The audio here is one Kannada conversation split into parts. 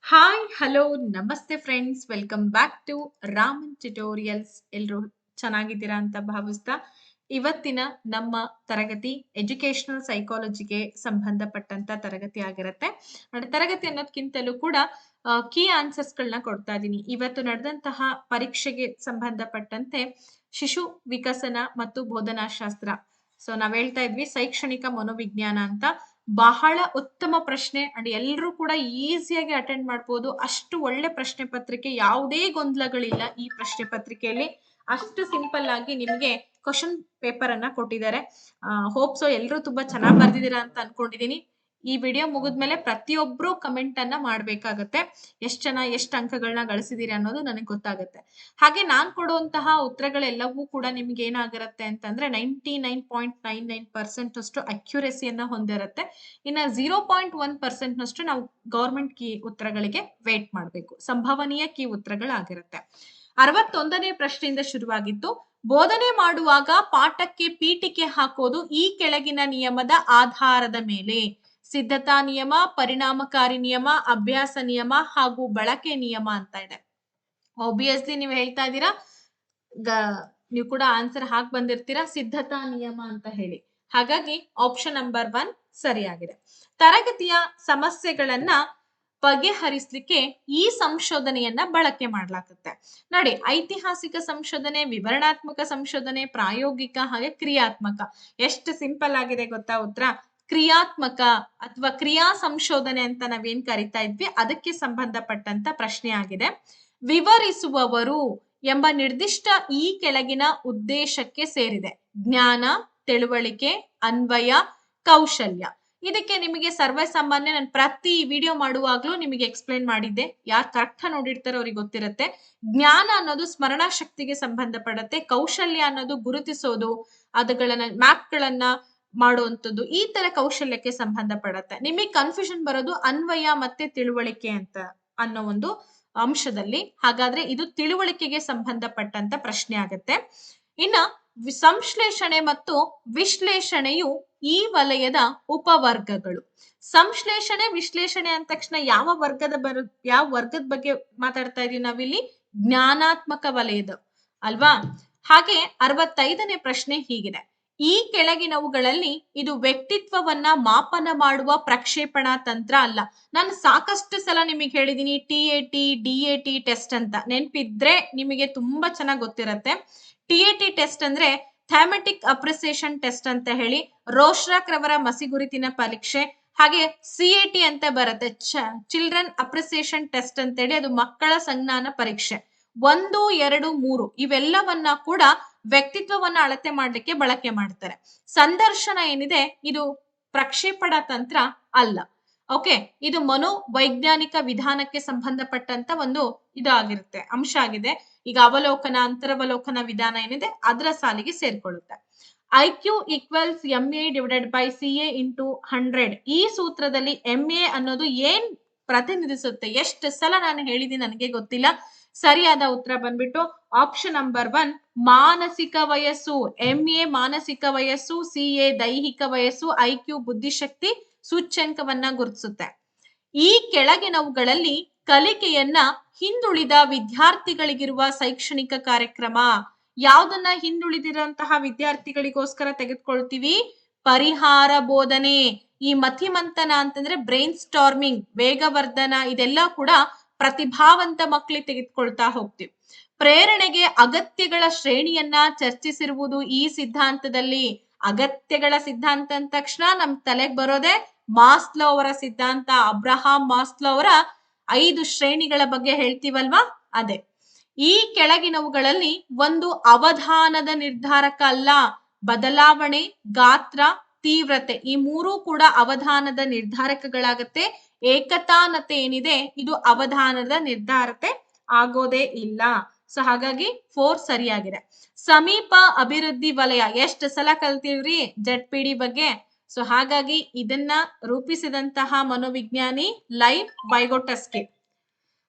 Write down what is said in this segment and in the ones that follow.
ಹಾಯ್ ಹಲೋ ನಮಸ್ತೆ friends, welcome back to Raman tutorials. ಎಲ್ರು ಚೆನ್ನಾಗಿದ್ದೀರಾ ಅಂತ ಭಾವಿಸ್ತಾ ಇವತ್ತಿನ ನಮ್ಮ ತರಗತಿ ಎಜುಕೇಶನಲ್ ಸೈಕಾಲಜಿಗೆ ಸಂಬಂಧಪಟ್ಟಂತ ತರಗತಿ ಆಗಿರುತ್ತೆ. ತರಗತಿ ಅನ್ನೋದಕ್ಕಿಂತಲೂ ಕೂಡ ಕೀ ಆನ್ಸರ್ಸ್ ಗಳನ್ನ ಕೊಡ್ತಾ ಇದ್ದೀನಿ. ಇವತ್ತು ನಡೆದಂತಹ ಪರೀಕ್ಷೆಗೆ ಸಂಬಂಧಪಟ್ಟಂತೆ ಶಿಶು ವಿಕಸನ ಮತ್ತು ಬೋಧನಾಶಾಸ್ತ್ರ, ಸೊ ನಾವ್ ಹೇಳ್ತಾ ಇದ್ವಿ ಶೈಕ್ಷಣಿಕ ಮನೋವಿಜ್ಞಾನ ಅಂತ. ಬಹಳ ಉತ್ತಮ ಪ್ರಶ್ನೆ ಅಂಡ್ ಎಲ್ಲರೂ ಕೂಡ ಈಸಿಯಾಗಿ ಅಟೆಂಡ್ ಮಾಡ್ಬೋದು. ಅಷ್ಟು ಒಳ್ಳೆ ಪ್ರಶ್ನೆ ಪತ್ರಿಕೆ, ಯಾವುದೇ ಗೊಂದಲಗಳಿಲ್ಲ ಈ ಪ್ರಶ್ನೆ ಪತ್ರಿಕೆಯಲ್ಲಿ. ಅಷ್ಟು ಸಿಂಪಲ್ ಆಗಿ ನಿಮಗೆ ಕ್ವಶನ್ ಪೇಪರ್ ಅನ್ನ ಕೊಟ್ಟಿದ್ದಾರೆ. ಹೋಪ್ಸೋ ಎಲ್ಲರೂ ತುಂಬಾ ಚೆನ್ನಾಗಿ ಬರ್ದಿದ್ದೀರಾ ಅಂತ ಅನ್ಕೊಂಡಿದೀನಿ. ಈ ವಿಡಿಯೋ ಮುಗಿದ್ಮೇಲೆ ಪ್ರತಿಯೊಬ್ರು ಕಮೆಂಟ್ ಅನ್ನ ಮಾಡ್ಬೇಕಾಗತ್ತೆ. ಎಷ್ಟು ಜನ ಎಷ್ಟು ಅಂಕಗಳನ್ನ ಗಳಿಸಿದೀರಿ ಅನ್ನೋದು ನನಗೆ ಗೊತ್ತಾಗುತ್ತೆ. ಹಾಗೆ ನಾನ್ ಕೊಡುವಂತಹ ಉತ್ತರಗಳೆಲ್ಲವೂ ಕೂಡ ನಿಮ್ಗೆ ಏನಾಗಿರುತ್ತೆ ಅಂತಂದ್ರೆ 99.99% ಅಷ್ಟು ಅಕ್ಯುರೆಸಿಯನ್ನ ಹೊಂದಿರುತ್ತೆ. ಇನ್ನ 0.1% ನಷ್ಟು ನಾವು ಗೌರ್ಮೆಂಟ್ ಕೀ ಉತ್ತರಗಳಿಗೆ ವೇಟ್ ಮಾಡಬೇಕು. ಸಂಭವನೀಯ ಕೀ ಉತ್ತರಗಳಾಗಿರುತ್ತೆ. 61ನೇ ಪ್ರಶ್ನೆಯಿಂದ ಶುರುವಾಗಿತ್ತು. ಬೋಧನೆ ಮಾಡುವಾಗ ಪಾಠಕ್ಕೆ ಪೀಠಿಕೆ ಹಾಕೋದು ಈ ಕೆಳಗಿನ ನಿಯಮದ ಆಧಾರದ ಮೇಲೆ: ಸಿದ್ಧತಾ ನಿಯಮ, ಪರಿಣಾಮಕಾರಿ ನಿಯಮ, ಅಭ್ಯಾಸ ನಿಯಮ ಹಾಗೂ ಬಳಕೆ ನಿಯಮ ಅಂತ ಇದೆ. ಆಬ್ವಿಯಸ್ಲಿ ನೀವು ಹೇಳ್ತಾ ಇದ್ದೀರಾ, ನೀವು ಕೂಡ ಆನ್ಸರ್ ಹಾಕಿ ಬಂದಿರ್ತೀರಾ ಸಿದ್ಧತಾ ನಿಯಮ ಅಂತ ಹೇಳಿ. ಹಾಗಾಗಿ ಆಪ್ಷನ್ ನಂಬರ್ 1 ಸರಿಯಾಗಿದೆ. ತರಗತಿಯ ಸಮಸ್ಯೆಗಳನ್ನ ಬಗೆಹರಿಸಲಿಕ್ಕೆ ಈ ಸಂಶೋಧನೆಯನ್ನ ಬಳಕೆ ಮಾಡಲಾಗುತ್ತೆ. ನೋಡಿ, ಐತಿಹಾಸಿಕ ಸಂಶೋಧನೆ, ವಿವರಣಾತ್ಮಕ ಸಂಶೋಧನೆ, ಪ್ರಾಯೋಗಿಕ ಹಾಗೆ ಕ್ರಿಯಾತ್ಮಕ. ಎಷ್ಟು ಸಿಂಪಲ್ ಆಗಿದೆ ಗೊತ್ತಾ ಉತ್ತರ? ಕ್ರಿಯಾತ್ಮಕ ಅಥವಾ ಕ್ರಿಯಾ ಸಂಶೋಧನೆ ಅಂತ ನಾವೇನ್ ಕರಿತಾ ಇದ್ವಿ, ಅದಕ್ಕೆ ಸಂಬಂಧಪಟ್ಟಂತ ಪ್ರಶ್ನೆ ಆಗಿದೆ. ವಿವರಿಸುವವರು ಎಂಬ ನಿರ್ದಿಷ್ಟ ಈ ಕೆಳಗಿನ ಉದ್ದೇಶಕ್ಕೆ ಸೇರಿದೆ: ಜ್ಞಾನ, ತಿಳುವಳಿಕೆ, ಅನ್ವಯ, ಕೌಶಲ್ಯ. ಇದಕ್ಕೆ ನಿಮಗೆ ಸರ್ವೇ ಸಾಮಾನ್ಯ, ನಾನು ಪ್ರತಿ ವಿಡಿಯೋ ಮಾಡುವಾಗ್ಲೂ ನಿಮಗೆ ಎಕ್ಸ್ಪ್ಲೈನ್ ಮಾಡಿದ್ದೆ. ಯಾರು ಕರೆಕ್ಟ್ ನೋಡಿರ್ತಾರೋ ಅವ್ರಿಗೆ ಗೊತ್ತಿರುತ್ತೆ. ಜ್ಞಾನ ಅನ್ನೋದು ಸ್ಮರಣಾ ಶಕ್ತಿಗೆ ಸಂಬಂಧಪಡುತ್ತೆ. ಕೌಶಲ್ಯ ಅನ್ನೋದು ಗುರುತಿಸೋದು, ಅದುಗಳನ್ನ ಮ್ಯಾಪ್ ಗಳನ್ನ ಮಾಡುವಂಥದ್ದು, ಈ ತರ ಕೌಶಲ್ಯಕ್ಕೆ ಸಂಬಂಧಪಡುತ್ತೆ. ನಿಮಗೆ ಕನ್ಫ್ಯೂಷನ್ ಬರೋದು ಅನ್ವಯ ಮತ್ತೆ ತಿಳುವಳಿಕೆ ಅಂತ ಅನ್ನೋ ಒಂದು ಅಂಶದಲ್ಲಿ. ಹಾಗಾದ್ರೆ ಇದು ತಿಳುವಳಿಕೆಗೆ ಸಂಬಂಧಪಟ್ಟಂತ ಪ್ರಶ್ನೆ ಆಗುತ್ತೆ. ಇನ್ನ ಸಂಶ್ಲೇಷಣೆ ಮತ್ತು ವಿಶ್ಲೇಷಣೆಯು ಈ ವಲಯದ ಉಪವರ್ಗಗಳು. ಸಂಶ್ಲೇಷಣೆ ವಿಶ್ಲೇಷಣೆ ಅಂದ ತಕ್ಷಣ ಯಾವ ವರ್ಗದ ಬಗ್ಗೆ ಮಾತಾಡ್ತಾ ಇದೀವಿ ನಾವಿಲ್ಲಿ? ಜ್ಞಾನಾತ್ಮಕ ವಲಯದ ಅಲ್ವಾ? ಹಾಗೆ 65ನೇ ಪ್ರಶ್ನೆ ಹೀಗಿದೆ: ಈ ಕೆಳಗಿನವುಗಳಲ್ಲಿ ಇದು ವ್ಯಕ್ತಿತ್ವವನ್ನ ಮಾಪನ ಮಾಡುವ ಪ್ರಕ್ಷೇಪಣಾ ತಂತ್ರ ಅಲ್ಲ. ನಾನು ಸಾಕಷ್ಟು ಸಲ ನಿಮಗೆ ಹೇಳಿದೀನಿ TAT DAT ಟೆಸ್ಟ್ ಅಂತ. ನೆನ್ಪಿದ್ರೆ ನಿಮಗೆ ತುಂಬಾ ಚೆನ್ನಾಗಿ ಗೊತ್ತಿರತ್ತೆ. TAT ಟೆಸ್ಟ್ ಅಂದ್ರೆ ಥ್ಯಾಮೆಟಿಕ್ ಅಪ್ರಿಸಿಯೇಷನ್ ಟೆಸ್ಟ್ ಅಂತ ಹೇಳಿ, ರೋಶ್ರಾಕ್ ರವರ ಮಸಿಗುರುತಿನ ಪರೀಕ್ಷೆ. ಹಾಗೆ CAT ಅಂತ ಬರುತ್ತೆ, ಚಿಲ್ಡ್ರನ್ ಅಪ್ರಿಸಿಯೇಷನ್ ಟೆಸ್ಟ್ ಅಂತ ಹೇಳಿ, ಅದು ಮಕ್ಕಳ ಸಂಜ್ಞಾನ ಪರೀಕ್ಷೆ. 1, 2, 3 ಇವೆಲ್ಲವನ್ನ ಕೂಡ ವ್ಯಕ್ತಿತ್ವವನ್ನ ಅಳತೆ ಮಾಡ್ಲಿಕ್ಕೆ ಬಳಕೆ ಮಾಡ್ತಾರೆ. ಸಂದರ್ಶನ ಏನಿದೆ ಇದು ಪ್ರಕ್ಷೇಪಣಾ ತಂತ್ರ ಅಲ್ಲ. ಓಕೆ, ಇದು ಮನೋವೈಜ್ಞಾನಿಕ ವಿಧಾನಕ್ಕೆ ಸಂಬಂಧಪಟ್ಟಂತ ಒಂದು ಇದಾಗಿರುತ್ತೆ, ಅಂಶ ಆಗಿದೆ. ಈಗ ಅವಲೋಕನ, ಅಂತರವಲೋಕನ ವಿಧಾನ ಏನಿದೆ ಅದರ ಸಾಲಿಗೆ ಸೇರ್ಕೊಳ್ಳುತ್ತೆ. IQ equals MA divided by CA into 100. ಈ ಸೂತ್ರದಲ್ಲಿ MA ಅನ್ನೋದು ಏನ್ ಪ್ರತಿನಿಧಿಸುತ್ತೆ? ಎಷ್ಟು ಸಲ ನಾನು ಹೇಳಿದೀನಿ ನನಗೆ ಗೊತ್ತಿಲ್ಲ. ಸರಿಯಾದ ಉತ್ತರ ಬಂದ್ಬಿಟ್ಟು ಆಪ್ಷನ್ ನಂಬರ್ 1, ಮಾನಸಿಕ ವಯಸ್ಸು. MA ಮಾನಸಿಕ ವಯಸ್ಸು, CA ದೈಹಿಕ ವಯಸ್ಸು, IQ ಬುದ್ಧಿಶಕ್ತಿ ಸೂಚ್ಯಂಕವನ್ನ ಗುರುತಿಸುತ್ತೆ. ಈ ಕೆಳಗಿನವುಗಳಲ್ಲಿ ಕಲಿಕೆಯನ್ನ ಹಿಂದುಳಿದ ವಿದ್ಯಾರ್ಥಿಗಳಿಗಿರುವ ಶೈಕ್ಷಣಿಕ ಕಾರ್ಯಕ್ರಮ ಯಾವ್ದನ್ನ ಹಿಂದುಳಿದಿರುವಂತಹ ವಿದ್ಯಾರ್ಥಿಗಳಿಗೋಸ್ಕರ ತೆಗೆದುಕೊಳ್ತೀವಿ? ಪರಿಹಾರ ಬೋಧನೆ. ಈ ಮತಿಮಂಥನ ಅಂತಂದ್ರೆ ಬ್ರೈನ್ ಸ್ಟಾರ್ಮಿಂಗ್, ವೇಗವರ್ಧನ, ಇದೆಲ್ಲ ಕೂಡ ಪ್ರತಿಭಾವಂತ ಮಕ್ಕಳಿಗೆ ತೆಗೆದುಕೊಳ್ತಾ ಹೋಗ್ತೀವಿ. ಪ್ರೇರಣೆಗೆ ಅಗತ್ಯಗಳ ಶ್ರೇಣಿಯನ್ನ ಚರ್ಚಿಸಿರುವುದು ಈ ಸಿದ್ಧಾಂತದಲ್ಲಿ. ಅಗತ್ಯಗಳ ಸಿದ್ಧಾಂತ ಅಂದ ತಕ್ಷಣ ನಮ್ ತಲೆಗೆ ಬರೋದೆ ಮಾಸ್ಲೋ ಅವರ ಸಿದ್ಧಾಂತ. ಅಬ್ರಹಾಂ ಮಾಸ್ಲೋ ಅವರ 5 ಶ್ರೇಣಿಗಳ ಬಗ್ಗೆ ಹೇಳ್ತೀವಲ್ವಾ, ಅದೇ. ಈ ಕೆಳಗಿನವುಗಳಲ್ಲಿ ಒಂದು ಅವಧಾನದ ನಿರ್ಧಾರಕ ಅಲ್ಲ. ಬದಲಾವಣೆ, ಗಾತ್ರ, ತೀವ್ರತೆ ಈ ಮೂರೂ ಕೂಡ ಅವಧಾನದ ನಿರ್ಧಾರಕಗಳಾಗತ್ತೆ. ಏಕತಾನತೆ ಏನಿದೆ ಇದು ಅವಧಾನದ ನಿರ್ಧಾರತೆ ಆಗೋದೇ ಇಲ್ಲ. ಸೊ ಹಾಗಾಗಿ 4 ಸರಿಯಾಗಿದೆ. ಸಮೀಪ ಅಭಿವೃದ್ಧಿ ವಲಯ ಎಷ್ಟು ಸಲ ಕಲ್ತೀವ್ರಿ ZPD ಬಗ್ಗೆ. ಸೊ ಹಾಗಾಗಿ ಇದನ್ನ ರೂಪಿಸಿದಂತಹ ಮನೋವಿಜ್ಞಾನಿ ಲೈವ್ ವೈಗೊಟಸ್ಕಿ.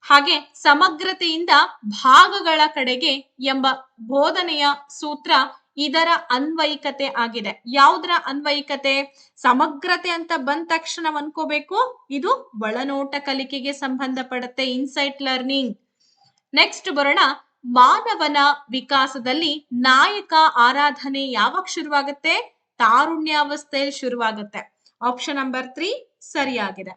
ಹಾಗೆ ಸಮಗ್ರತೆಯಿಂದ ಭಾಗಗಳ ಕಡೆಗೆ ಎಂಬ ಬೋಧನೆಯ ಸೂತ್ರ ಇದರ ಅನ್ವಯಿಕತೆ ಆಗಿದೆ. ಯಾವುದರ ಅನ್ವಯಿಕತೆ? ಸಮಗ್ರತೆ ಅಂತ ಬಂದ ತಕ್ಷಣ ಅನ್ಕೋಬೇಕು, ಇದು ಒಳನೋಟ ಕಲಿಕೆಗೆ ಸಂಬಂಧಪಡುತ್ತೆ, ಇನ್ಸೈಟ್ ಲರ್ನಿಂಗ್. ನೆಕ್ಸ್ಟ್ ಬರೋಣ, ಮಾನವನ ವಿಕಾಸದಲ್ಲಿ ನಾಯಕ ಆರಾಧನೆ ಯಾವಾಗ ಶುರುವಾಗುತ್ತೆ? ತಾರುಣ್ಯಾವಸ್ಥೆಯಲ್ಲಿ ಶುರುವಾಗುತ್ತೆ. ಆಪ್ಷನ್ ನಂಬರ್ 3 ಸರಿಯಾಗಿದೆ.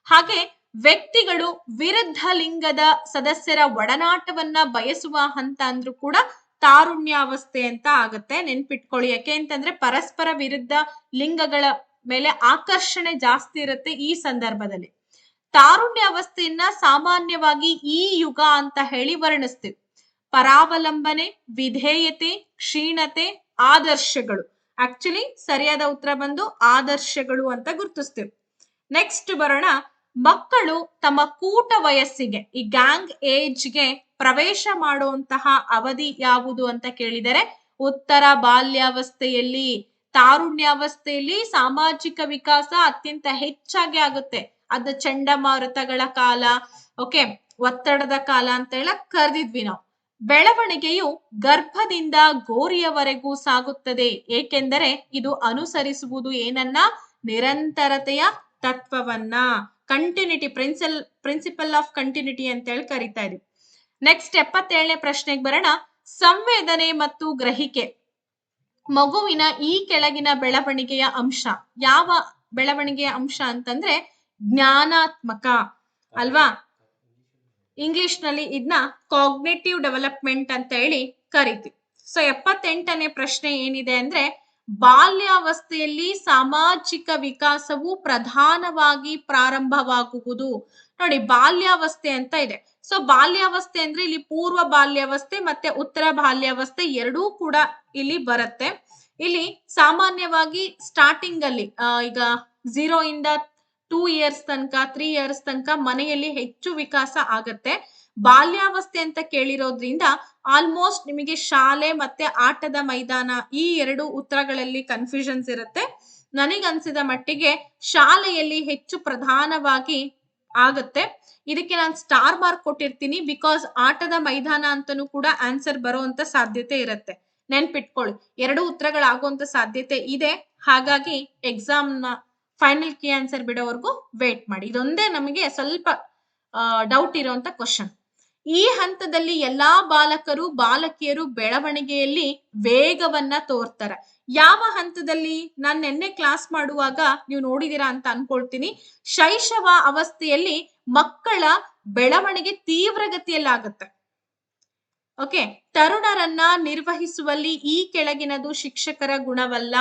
ಹಾಗೆ ವ್ಯಕ್ತಿಗಳು ವಿರುದ್ಧ ಲಿಂಗದ ಸದಸ್ಯರ ಒಡನಾಟವನ್ನ ಬಯಸುವ ಹಂತ ಅಂದ್ರೂ ಕೂಡ ತಾರುಣ್ಯಾವಸ್ಥೆ ಅಂತ ಆಗುತ್ತೆ. ನೆನ್ಪಿಟ್ಕೊಳ್ಳಿ, ಯಾಕೆ ಅಂತಂದ್ರೆ ಪರಸ್ಪರ ವಿರುದ್ಧ ಲಿಂಗಗಳ ಮೇಲೆ ಆಕರ್ಷಣೆ ಜಾಸ್ತಿ ಇರುತ್ತೆ ಈ ಸಂದರ್ಭದಲ್ಲಿ. ತಾರುಣ್ಯಾವಸ್ಥೆಯನ್ನ ಸಾಮಾನ್ಯವಾಗಿ ಈ ಯುಗ ಅಂತ ಹೇಳಿ ವರ್ಣಿಸ್ತೀವಿ. ಪರಾವಲಂಬನೆ, ವಿಧೇಯತೆ, ಕ್ಷೀಣತೆ, ಆದರ್ಶಗಳು. ಆಕ್ಚುಲಿ ಸರಿಯಾದ ಉತ್ತರ ಬಂದು ಆದರ್ಶಗಳು ಅಂತ ಗುರುತಿಸ್ತೀವಿ. ನೆಕ್ಸ್ಟ್ ಬರೋಣ, ಮಕ್ಕಳು ತಮ್ಮ ಕೂಟ ವಯಸ್ಸಿಗೆ, ಈ ಗ್ಯಾಂಗ್ ಏಜ್ಗೆ ಪ್ರವೇಶ ಮಾಡುವಂತಹ ಅವಧಿ ಯಾವುದು ಅಂತ ಕೇಳಿದರೆ ಉತ್ತರ ಬಾಲ್ಯಾವಸ್ಥೆಯಲ್ಲಿ. ತಾರುಣ್ಯಾವಸ್ಥೆಯಲ್ಲಿ ಸಾಮಾಜಿಕ ವಿಕಾಸ ಅತ್ಯಂತ ಹೆಚ್ಚಾಗಿ ಆಗುತ್ತೆ. ಅದು ಚಂಡಮಾರುತಗಳ ಕಾಲ, ಓಕೆ, ಒತ್ತಡದ ಕಾಲ ಅಂತ ಹೇಳ ಕರೆದಿದ್ವಿ ನಾವು. ಬೆಳವಣಿಗೆಯು ಗರ್ಭದಿಂದ ಗೋರಿಯವರೆಗೂ ಸಾಗುತ್ತದೆ, ಏಕೆಂದರೆ ಇದು ಅನುಸರಿಸುವುದು ಏನನ್ನ? ನಿರಂತರತೆಯ ತತ್ವವನ್ನ, ಕಂಟಿನ್ಯೂಟಿ, ಪ್ರಿನ್ಸಿಪಲ್ ಆಫ್ ಕಂಟಿನ್ಯೂಟಿ ಅಂತ ಹೇಳಿ ಕರಿತಾ ಇದೀವಿ. ನೆಕ್ಸ್ಟ್ 77ನೇ ಪ್ರಶ್ನೆಗೆ ಬರೋಣ, ಸಂವೇದನೆ ಮತ್ತು ಗ್ರಹಿಕೆ ಮಗುವಿನ ಈ ಕೆಳಗಿನ ಬೆಳವಣಿಗೆಯ ಅಂಶ. ಯಾವ ಬೆಳವಣಿಗೆಯ ಅಂಶ ಅಂತಂದ್ರೆ ಜ್ಞಾನಾತ್ಮಕ ಅಲ್ವಾ? ಇಂಗ್ಲಿಷ್ ನಲ್ಲಿ ಇದನ್ನ ಕಾಗ್ನೇಟಿವ್ ಡೆವಲಪ್ಮೆಂಟ್ ಅಂತ ಹೇಳಿ ಕರಿತೀವಿ. ಸೊ 78ನೇ ಪ್ರಶ್ನೆ ಏನಿದೆ ಅಂದ್ರೆ, ಬಾಲ್ಯಾವಸ್ಥೆಯಲ್ಲಿ ಸಾಮಾಜಿಕ ವಿಕಾಸವು ಪ್ರಧಾನವಾಗಿ ಪ್ರಾರಂಭವಾಗುವುದು. ನೋಡಿ, ಬಾಲ್ಯಾವಸ್ಥೆ ಅಂತ ಇದೆ. ಸೊ ಬಾಲ್ಯಾವಸ್ಥೆ ಅಂದ್ರೆ ಇಲ್ಲಿ ಪೂರ್ವ ಬಾಲ್ಯಾವಸ್ಥೆ ಮತ್ತೆ ಉತ್ತರ ಬಾಲ್ಯಾವಸ್ಥೆ ಎರಡೂ ಕೂಡ ಇಲ್ಲಿ ಬರುತ್ತೆ. ಇಲ್ಲಿ ಸಾಮಾನ್ಯವಾಗಿ ಸ್ಟಾರ್ಟಿಂಗ್ ಅಲ್ಲಿ ಈಗ 0 ಇಂದ 2 ಇಯರ್ಸ್ ತನಕ, 3 ಇಯರ್ಸ್ ತನಕ ಮನೆಯಲ್ಲಿ ಹೆಚ್ಚು ವಿಕಾಸ ಆಗತ್ತೆ. ಬಾಲ್ಯಾವಸ್ಥೆ ಅಂತ ಕೇಳಿರೋದ್ರಿಂದ ಆಲ್ಮೋಸ್ಟ್ ನಿಮಗೆ ಶಾಲೆ ಮತ್ತೆ ಆಟದ ಮೈದಾನ ಈ ಎರಡು ಉತ್ತರಗಳಲ್ಲಿ ಕನ್ಫ್ಯೂಷನ್ಸ್ ಇರುತ್ತೆ. ನನಗನ್ಸಿದ ಮಟ್ಟಿಗೆ ಶಾಲೆಯಲ್ಲಿ ಹೆಚ್ಚು ಪ್ರಧಾನವಾಗಿ ಆಗತ್ತೆ. ಇದಕ್ಕೆ ನಾನು ಸ್ಟಾರ್ ಮಾರ್ಕ್ ಕೊಟ್ಟಿರ್ತೀನಿ, ಬಿಕಾಸ್ ಆಟದ ಮೈದಾನ ಅಂತನೂ ಕೂಡ ಆನ್ಸರ್ ಬರುವಂತ ಸಾಧ್ಯತೆ ಇರುತ್ತೆ. ನೆನ್ಪಿಟ್ಕೊಳ್ಳಿ, ಎರಡು ಉತ್ತರಗಳಾಗುವಂತ ಸಾಧ್ಯತೆ ಇದೆ. ಹಾಗಾಗಿ ಎಕ್ಸಾಮ್ ನ ಫೈನಲ್ ಕೀ ಆನ್ಸರ್ ಬಿಡೋವರೆಗೂ ವೇಟ್ ಮಾಡಿ. ಇದೊಂದೇ ನಮಗೆ ಸ್ವಲ್ಪ ಡೌಟ್ ಇರುವಂತ ಕ್ವಶನ್. ಈ ಹಂತದಲ್ಲಿ ಎಲ್ಲಾ ಬಾಲಕರು ಬಾಲಕಿಯರು ಬೆಳವಣಿಗೆಯಲ್ಲಿ ವೇಗವನ್ನ ತೋರ್ತಾರೆ. ಯಾವ ಹಂತದಲ್ಲಿ? ನಾನು ನಿನ್ನೆ ಕ್ಲಾಸ್ ಮಾಡುವಾಗ ನೀವು ನೋಡಿದೀರಾ ಅಂತ ಅನ್ಕೊಳ್ತೀನಿ. ಶೈಶವ ಅವಸ್ಥೆಯಲ್ಲಿ ಮಕ್ಕಳ ಬೆಳವಣಿಗೆ ತೀವ್ರಗತಿಯಲ್ಲಾಗುತ್ತೆ. ಓಕೆ, ತರುಣರನ್ನ ನಿರ್ವಹಿಸುವಲ್ಲಿ ಈ ಕೆಳಗಿನದು ಶಿಕ್ಷಕರ ಗುಣವಲ್ಲ.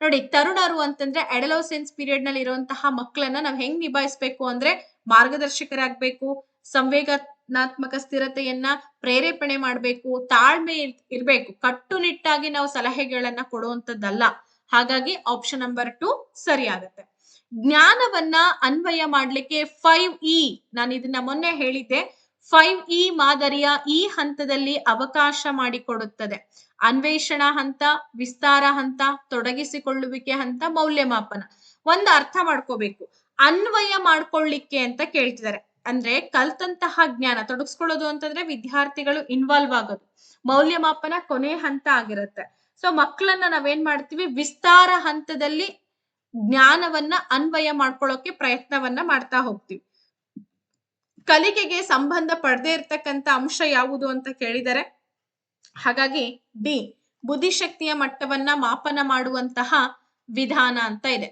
ನೋಡಿ, ತರುಣರು ಅಂತಂದ್ರೆ ಅಡಲೋಸೆನ್ಸ್ ಪೀರಿಯಡ್ ನಲ್ಲಿ ಇರುವಂತಹ ಮಕ್ಕಳನ್ನ ನಾವ್ ಹೆಂಗ್ ನಿಭಾಯಿಸ್ಬೇಕು ಅಂದ್ರೆ ಮಾರ್ಗದರ್ಶಕರಾಗಬೇಕು, ಸಂವೇದನಾತ್ಮಕ ಸ್ಥಿರತೆಯನ್ನ ಪ್ರೇರೇಪಣೆ ಮಾಡ್ಬೇಕು, ತಾಳ್ಮೆ ಇರ್ಬೇಕು, ಕಟ್ಟುನಿಟ್ಟಾಗಿ ನಾವು ಸಲಹೆಗಳನ್ನ ಕೊಡುವಂತದ್ದಲ್ಲ. ಹಾಗಾಗಿ ಆಪ್ಷನ್ ನಂಬರ್ 2 ಸರಿಯಾಗತ್ತೆ. ಜ್ಞಾನವನ್ನ ಅನ್ವಯ ಮಾಡ್ಲಿಕ್ಕೆ 5E, ನಾನು ಇದನ್ನ ಮೊನ್ನೆ ಹೇಳಿದ್ದೆ, 5E ಮಾದರಿಯ ಈ ಹಂತದಲ್ಲಿ ಅವಕಾಶ ಮಾಡಿಕೊಡುತ್ತದೆ. ಅನ್ವೇಷಣಾ ಹಂತ, ವಿಸ್ತಾರ ಹಂತ, ತೊಡಗಿಸಿಕೊಳ್ಳುವಿಕೆ ಹಂತ, ಮೌಲ್ಯಮಾಪನ. ಒಂದು ಅರ್ಥ ಮಾಡ್ಕೋಬೇಕು, ಅನ್ವಯ ಮಾಡ್ಕೊಳ್ಳಿಕ್ಕೆ ಅಂತ ಕೇಳ್ತಿದ್ದಾರೆ. ಅಂದ್ರೆ ಕಲ್ತಂತಹ ಜ್ಞಾನ ತೊಡಗಿಸ್ಕೊಳ್ಳೋದು ಅಂತಂದ್ರೆ ವಿದ್ಯಾರ್ಥಿಗಳು ಇನ್ವಾಲ್ವ್ ಆಗೋದು. ಮೌಲ್ಯಮಾಪನ ಕೊನೆ ಹಂತ ಆಗಿರುತ್ತೆ. ಸೊ ಮಕ್ಕಳನ್ನ ನಾವೇನ್ ಮಾಡ್ತೀವಿ, ವಿಸ್ತಾರ ಹಂತದಲ್ಲಿ ಜ್ಞಾನವನ್ನ ಅನ್ವಯ ಮಾಡ್ಕೊಳ್ಳೋಕೆ ಪ್ರಯತ್ನವನ್ನ ಮಾಡ್ತಾ ಹೋಗ್ತೀವಿ. ಕಲಿಕೆಗೆ ಸಂಬಂಧ ಪಡದೇ ಇರ್ತಕ್ಕಂಥ ಅಂಶ ಯಾವುದು ಅಂತ ಕೇಳಿದರೆ, ಹಾಗಾಗಿ ಡಿ, ಬುದ್ಧಿಶಕ್ತಿಯ ಮಟ್ಟವನ್ನ ಮಾಪನ ಮಾಡುವಂತಹ ವಿಧಾನ ಅಂತ ಇದೆ.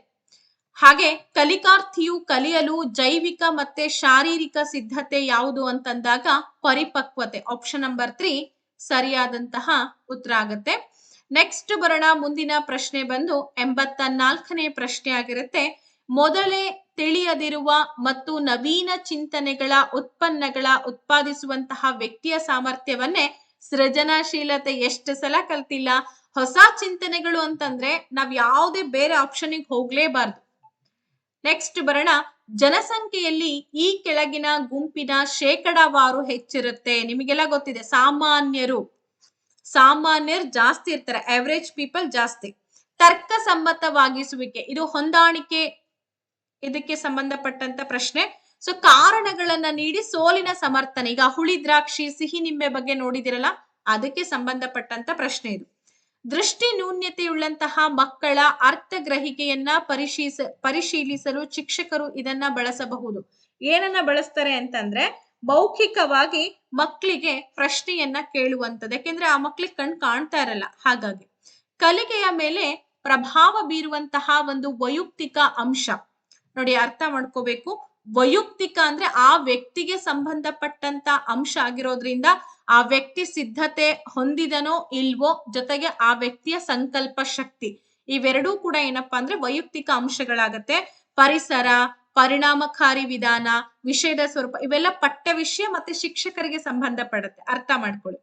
ಹಾಗೆ ಕಲಿಕಾರ್ಥಿಯು ಕಲಿಯಲು ಜೈವಿಕ ಮತ್ತೆ ಶಾರೀರಿಕ ಸಿದ್ಧತೆ ಯಾವುದು ಅಂತಂದಾಗ ಪರಿಪಕ್ವತೆ. ಆಪ್ಷನ್ ನಂಬರ್ 3 ಸರಿಯಾದಂತಹ ಉತ್ತರ ಆಗುತ್ತೆ. ನೆಕ್ಸ್ಟ್ ಬರೋಣ, ಮುಂದಿನ ಪ್ರಶ್ನೆ ಬಂದು 84ನೇ ಪ್ರಶ್ನೆ ಆಗಿರುತ್ತೆ. ಮೊದಲೇ ತಿಳಿಯದಿರುವ ಮತ್ತು ನವೀನ ಚಿಂತನೆಗಳ ಉತ್ಪನ್ನಗಳ ಉತ್ಪಾದಿಸುವಂತಹ ವ್ಯಕ್ತಿಯ ಸಾಮರ್ಥ್ಯವನ್ನೇ ಸೃಜನಶೀಲತೆ. ಎಷ್ಟು ಸಲ ಕಲ್ತಿಲ್ಲ. ಹೊಸ ಚಿಂತನೆಗಳು ಅಂತಂದ್ರೆ ನಾವ್ ಯಾವುದೇ ಬೇರೆ ಆಪ್ಷನ್ಗೆ ಹೋಗ್ಲೇಬಾರ್ದು. ನೆಕ್ಸ್ಟ್ ಬರೋಣ, ಜನಸಂಖ್ಯೆಯಲ್ಲಿ ಈ ಕೆಳಗಿನ ಗುಂಪಿನ ಶೇಕಡಾವಾರು ಹೆಚ್ಚಿರುತ್ತೆ. ನಿಮಗೆಲ್ಲ ಗೊತ್ತಿದೆ, ಸಾಮಾನ್ಯರು ಜಾಸ್ತಿ ಇರ್ತಾರೆ, ಅವರೇಜ್ ಪೀಪಲ್ ಜಾಸ್ತಿ. ತರ್ಕ ಸಮ್ಮತವಾಗಿಸುವಿಕೆ, ಇದು ಹೊಂದಾಣಿಕೆ, ಇದಕ್ಕೆ ಸಂಬಂಧಪಟ್ಟಂತ ಪ್ರಶ್ನೆ. ಸೊ ಕಾರಣಗಳನ್ನ ನೀಡಿ ಸೋಲಿನ ಸಮರ್ಥನೆ. ಈಗ ಹುಳಿ ದ್ರಾಕ್ಷಿ, ಸಿಹಿ ನಿಂಬೆ ಬಗ್ಗೆ ನೋಡಿದಿರಲ್ಲ, ಅದಕ್ಕೆ ಸಂಬಂಧಪಟ್ಟಂತ ಪ್ರಶ್ನೆ ಇದು. ದೃಷ್ಟಿ ನ್ಯೂನ್ಯತೆಯುಳ್ಳಂತಹ ಮಕ್ಕಳ ಅರ್ಥ ಗ್ರಹಿಕೆಯನ್ನ ಪರಿಶೀಲಿಸಲು ಶಿಕ್ಷಕರು ಇದನ್ನ ಬಳಸಬಹುದು. ಏನನ್ನ ಬಳಸ್ತಾರೆ ಅಂತಂದ್ರೆ ಮೌಖಿಕವಾಗಿ ಮಕ್ಕಳಿಗೆ ಪ್ರಶ್ನೆಯನ್ನ ಕೇಳುವಂಥದ್ದು. ಯಾಕೆಂದ್ರೆ ಆ ಮಕ್ಕಳಿಗೆ ಕಣ್ ಕಾಣ್ತಾ ಇರಲ್ಲ. ಹಾಗಾಗಿ ಕಲಿಕೆಯ ಮೇಲೆ ಪ್ರಭಾವ ಬೀರುವಂತಹ ಒಂದು ವೈಯಕ್ತಿಕ ಅಂಶ ನೋಡಿ, ಅರ್ಥ ಮಾಡ್ಕೋಬೇಕು. ವೈಯಕ್ತಿಕ ಅಂದ್ರೆ ಆ ವ್ಯಕ್ತಿಗೆ ಸಂಬಂಧಪಟ್ಟಂತ ಅಂಶ ಆಗಿರೋದ್ರಿಂದ ಆ ವ್ಯಕ್ತಿ ಸಿದ್ಧತೆ ಹೊಂದಿದನೋ ಇಲ್ವೋ, ಜೊತೆಗೆ ಆ ವ್ಯಕ್ತಿಯ ಸಂಕಲ್ಪ ಶಕ್ತಿ, ಇವೆರಡೂ ಕೂಡ ಏನಪ್ಪಾ ಅಂದ್ರೆ ವೈಯಕ್ತಿಕ ಅಂಶಗಳಾಗತ್ತೆ. ಪರಿಸರ, ಪರಿಣಾಮಕಾರಿ ವಿಧಾನ, ವಿಷಯದ ಸ್ವರೂಪ, ಇವೆಲ್ಲ ಪಠ್ಯ ವಿಷಯ ಮತ್ತೆ ಶಿಕ್ಷಕರಿಗೆ ಸಂಬಂಧಪಡುತ್ತೆ. ಅರ್ಥ ಮಾಡ್ಕೊಳ್ಳಿ.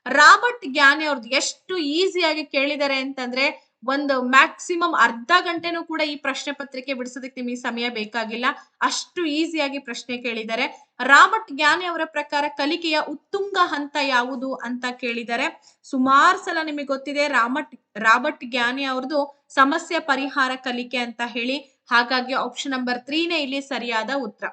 ರಾಬರ್ಟ್ ಜ್ಞಾನಿ ಅವ್ರದ್ದು ಎಷ್ಟು ಈಸಿಯಾಗಿ ಕೇಳಿದ್ದಾರೆ ಅಂತಂದ್ರೆ ಒಂದು ಮ್ಯಾಕ್ಸಿಮಮ್ ಅರ್ಧ ಗಂಟೆನೂ ಕೂಡ ಈ ಪ್ರಶ್ನೆ ಪತ್ರಿಕೆ ಬಿಡಿಸೋದಕ್ಕೆ ನಿಮಗೆ ಸಮಯ ಬೇಕಾಗಿಲ್ಲ, ಅಷ್ಟು ಈಸಿಯಾಗಿ ಪ್ರಶ್ನೆ ಕೇಳಿದ್ದಾರೆ. ರಾಬರ್ಟ್ ಜ್ಞಾನಿ ಅವರ ಪ್ರಕಾರ ಕಲಿಕೆಯ ಉತ್ತುಂಗ ಹಂತ ಯಾವುದು ಅಂತ ಕೇಳಿದ್ದಾರೆ. ಸುಮಾರು ಸಲ ನಿಮಗೆ ಗೊತ್ತಿದೆ ರಾಬರ್ಟ್ ಜ್ಞಾನಿ ಅವ್ರದ್ದು ಸಮಸ್ಯೆ ಪರಿಹಾರ ಕಲಿಕೆ ಅಂತ ಹೇಳಿ. ಹಾಗಾಗಿ ಆಪ್ಷನ್ ನಂಬರ್ 3ನೇ ಇಲ್ಲಿ ಸರಿಯಾದ ಉತ್ತರ.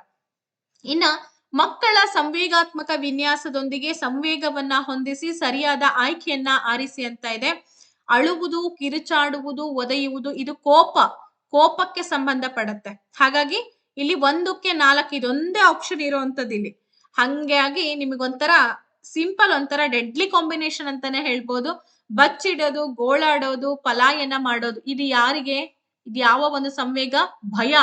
ಇನ್ನ ಮಕ್ಕಳ ಸಂವೇಗಾತ್ಮಕ ವಿನ್ಯಾಸದೊಂದಿಗೆ ಸಂವೇಗವನ್ನ ಹೊಂದಿಸಿ ಸರಿಯಾದ ಆಯ್ಕೆಯನ್ನ ಆರಿಸಿ ಅಂತ ಇದೆ. ಅಳುವುದು, ಕಿರುಚಾಡುವುದು, ಒದೆಯುವುದು, ಇದು ಕೋಪಕ್ಕೆ ಸಂಬಂಧಪಡುತ್ತೆ. ಹಾಗಾಗಿ ಇಲ್ಲಿ 1ಕ್ಕೆ 4 ಇದೊಂದೇ ಆಪ್ಷನ್ ಇರುವಂತದ್ದು ಇಲ್ಲಿ. ಹಂಗಾಗಿ ನಿಮಗೊಂಥರ ಸಿಂಪಲ್, ಒಂಥರ ಡೆಡ್ಲಿ ಕಾಂಬಿನೇಷನ್ ಅಂತಾನೆ ಹೇಳ್ಬೋದು. ಬಚ್ಚಿಡೋದು, ಗೋಳಾಡೋದು, ಪಲಾಯನ ಮಾಡೋದು, ಇದು ಯಾರಿಗೆ? ಇದು ಯಾವ ಒಂದು ಸಂವೇಗ? ಭಯ.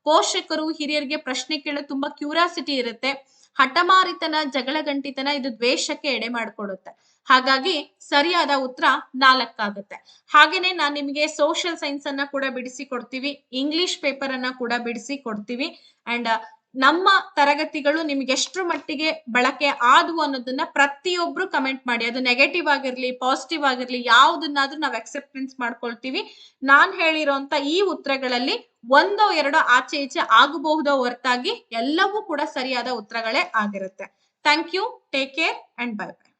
ಪೋಷಕರು ಹಿರಿಯರಿಗೆ ಪ್ರಶ್ನೆ ಕೇಳೋದು ತುಂಬಾ ಕ್ಯೂರಿಯಾಸಿಟಿ ಇರುತ್ತೆ. ಹಠಮಾರಿತನ, ಜಗಳಗಂಟಿತನ, ಇದು ದ್ವೇಷಕ್ಕೆ ಎಡೆ ಮಾಡಿಕೊಡುತ್ತೆ. ಹಾಗಾಗಿ ಸರಿಯಾದ ಉತ್ತರ 4 ಆಗುತ್ತೆ. ಹಾಗೇನೆ ನಾನು ನಿಮಗೆ ಸೋಷಿಯಲ್ ಸೈನ್ಸ್ ಅನ್ನ ಕೂಡ ಬಿಡಿಸಿ ಕೊಡ್ತೀವಿ, ಇಂಗ್ಲಿಷ್ ಪೇಪರ್ ಅನ್ನ ಕೂಡ ಬಿಡಿಸಿ ಕೊಡ್ತೀವಿ. ಅಂಡ್ ನಮ್ಮ ತರಗತಿಗಳು ನಿಮ್ಗೆ ಎಷ್ಟರ ಮಟ್ಟಿಗೆ ಬಳಕೆ ಆದವು ಅನ್ನೋದನ್ನ ಪ್ರತಿಯೊಬ್ರು ಕಮೆಂಟ್ ಮಾಡಿ. ಅದು ನೆಗೆಟಿವ್ ಆಗಿರ್ಲಿ, ಪಾಸಿಟಿವ್ ಆಗಿರ್ಲಿ, ಯಾವ್ದನ್ನಾದ್ರೂ ನಾವು ಅಕ್ಸೆಪ್ಟೆನ್ಸ್ ಮಾಡ್ಕೊಳ್ತೀವಿ. ನಾನ್ ಹೇಳಿರೋಂತ ಈ ಉತ್ತರಗಳಲ್ಲಿ 1 2 ಆಚೆ ಈಚೆ ಆಗಬಹುದೋ ಹೊರತಾಗಿ ಎಲ್ಲವೂ ಕೂಡ ಸರಿಯಾದ ಉತ್ತರಗಳೇ ಆಗಿರುತ್ತೆ. Thank you, take care and bye by.